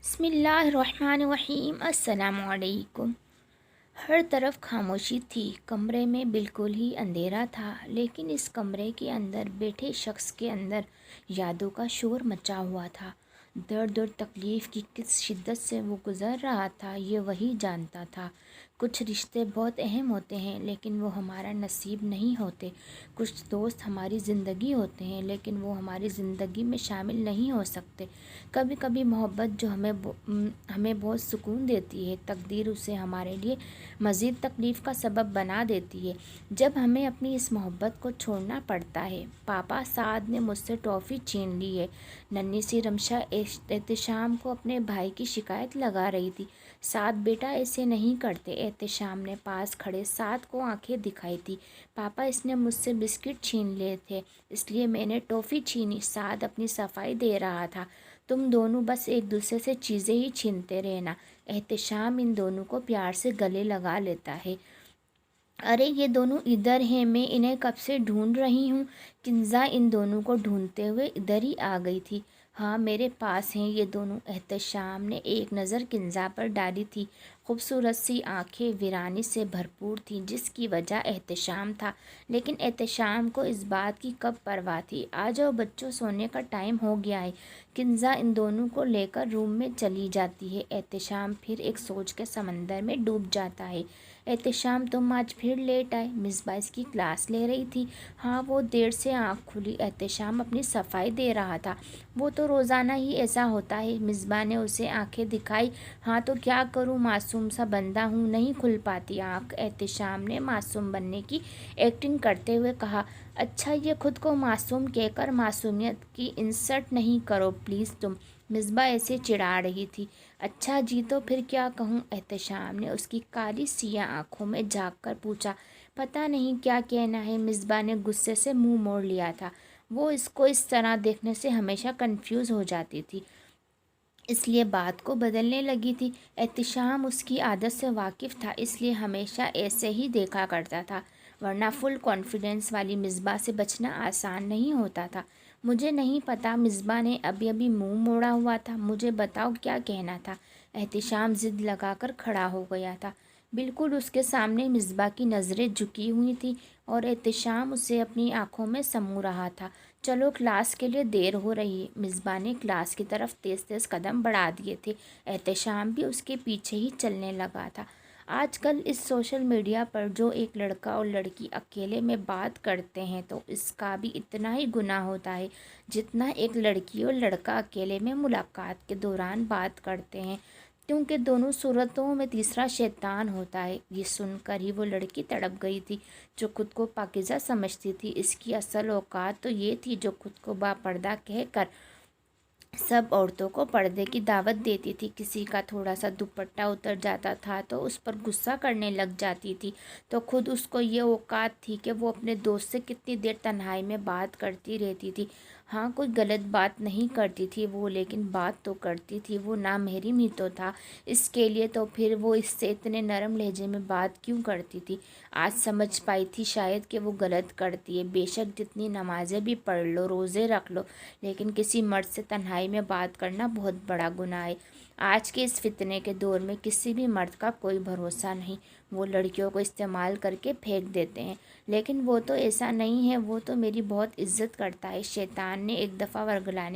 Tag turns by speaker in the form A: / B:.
A: बिस्मिल्लाहिर्रहमानिर्रहीम। अस्सलाम वालेकुम। हर तरफ खामोशी थी। कमरे में बिल्कुल ही अंधेरा था, लेकिन इस कमरे के अंदर बैठे शख्स के अंदर यादों का शोर मचा हुआ था। दर्द और तकलीफ़ की किस शिद्दत से वो गुज़र रहा था, ये वही जानता था। कुछ रिश्ते बहुत अहम होते हैं, लेकिन वो हमारा नसीब नहीं होते। कुछ दोस्त हमारी ज़िंदगी होते हैं, लेकिन वो हमारी ज़िंदगी में शामिल नहीं हो सकते। कभी कभी मोहब्बत जो हमें बहुत सुकून देती है, तकदीर उसे हमारे लिए मज़ीद तकलीफ़ का सबब बना देती है जब हमें अपनी इस मोहब्बत को छोड़ना पड़ता है। पापा साद ने मुझसे टॉफ़ी छीन ली है। नन्ही सी रमशा एहतशाम को अपने भाई की शिकायत लगा रही थी। साद बेटा ऐसे नहीं करते। एहतशाम ने पास खड़े साद को आंखें दिखाई थी। पापा इसने मुझसे बिस्किट छीन लिए थे, इसलिए मैंने टॉफ़ी छीनी। साद अपनी सफाई दे रहा था। तुम दोनों बस एक दूसरे से चीज़ें ही छीनते रहना। एहतशाम इन दोनों को प्यार से गले लगा लेता है। अरे ये दोनों इधर हैं, मैं इन्हें कब से ढूंढ रही हूँ। किंजा इन दोनों को ढूंढते हुए इधर ही आ गई थी। हाँ, मेरे पास हैं ये दोनों। एहतशाम ने एक नज़र किंजा पर डाली थी। खूबसूरत सी आंखें वीरानी से भरपूर थीं, जिसकी वजह एहतशाम था। लेकिन एहतशाम को इस बात की कब परवाह थी। आ जाओ बच्चों, सोने का टाइम हो गया है। किंजा इन दोनों को लेकर रूम में चली जाती है। एहतशाम फिर एक सोच के समंदर में डूब जाता है। एहतशाम तुम आज फिर लेट आए। मिसबा इसकी क्लास ले रही थी। हाँ, वो देर से आँख खुली। एहतशाम अपनी सफाई दे रहा था। वो तो रोज़ाना ही ऐसा होता है। मिसबा ने उसे आंखें दिखाई। हाँ तो क्या करूँ, मासूम सा बंदा हूँ, नहीं खुल पाती आँख। एहतशाम ने मासूम बनने की एक्टिंग करते हुए कहा। अच्छा, ये खुद को मासूम कहकर मासूमियत की इंसल्ट नहीं करो प्लीज़ तुम। मिसबा ऐसे चिढ़ा रही थी। अच्छा जी, तो फिर क्या कहूँ। एहतशाम ने उसकी काली सियाह आंखों में झाँक कर पूछा। पता नहीं क्या कहना है। मिसबा ने गुस्से से मुंह मोड़ लिया था। वो इसको इस तरह देखने से हमेशा कंफ्यूज हो जाती थी, इसलिए बात को बदलने लगी थी। एहतशाम उसकी आदत से वाकिफ़ था, इसलिए हमेशा ऐसे ही देखा करता था, वरना फुल कॉन्फिडेंस वाली मिसबा से बचना आसान नहीं होता था। मुझे नहीं पता। मिसबा ने अभी अभी मुंह मोड़ा हुआ था। मुझे बताओ क्या कहना था। एहतशाम ज़िद लगाकर खड़ा हो गया था। बिल्कुल उसके सामने मिसबा की नज़रें झुकी हुई थी और एहतशाम उसे अपनी आंखों में समू रहा था। चलो, क्लास के लिए देर हो रही है। मिसबा ने क्लास की तरफ तेज़ तेज़ कदम बढ़ा दिए थे। एहतशाम भी उसके पीछे ही चलने लगा था। आजकल इस सोशल मीडिया पर जो एक लड़का और लड़की अकेले में बात करते हैं, तो इसका भी इतना ही गुनाह होता है जितना एक लड़की और लड़का अकेले में मुलाकात के दौरान बात करते हैं, क्योंकि दोनों सूरतों में तीसरा शैतान होता है। ये सुनकर ही वो लड़की तड़प गई थी जो खुद को पाकीज़ा समझती थी। इसकी असल औकात तो ये थी जो खुद को बापर्दा कहकर सब औरतों को पर्दे की दावत देती थी। किसी का थोड़ा सा दुपट्टा उतर जाता था तो उस पर गुस्सा करने लग जाती थी। तो खुद उसको ये औकात थी कि वो अपने दोस्त से कितनी देर तन्हाई में बात करती रहती थी। हाँ, कोई गलत बात नहीं करती थी वो, लेकिन बात तो करती थी। वो नामहरीम ही तो था। इसके लिए तो फिर वो इससे इतने नरम लहजे में बात क्यों करती थी। आज समझ पाई थी शायद कि वो गलत करती है। बेशक जितनी नमाज़ें भी पढ़ लो, रोज़े रख लो, लेकिन किसी मर्द से तन्हाई में बात करना बहुत बड़ा गुनाह है। आज के इस फितने के दौर में किसी भी मर्द का कोई भरोसा नहीं। वो लड़कियों को इस्तेमाल करके फेंक देते हैं, लेकिन वो तो ऐसा नहीं है। वो तो मेरी बहुत इज्जत करता है। शैतान ने एक दफ़ा वर्गलाने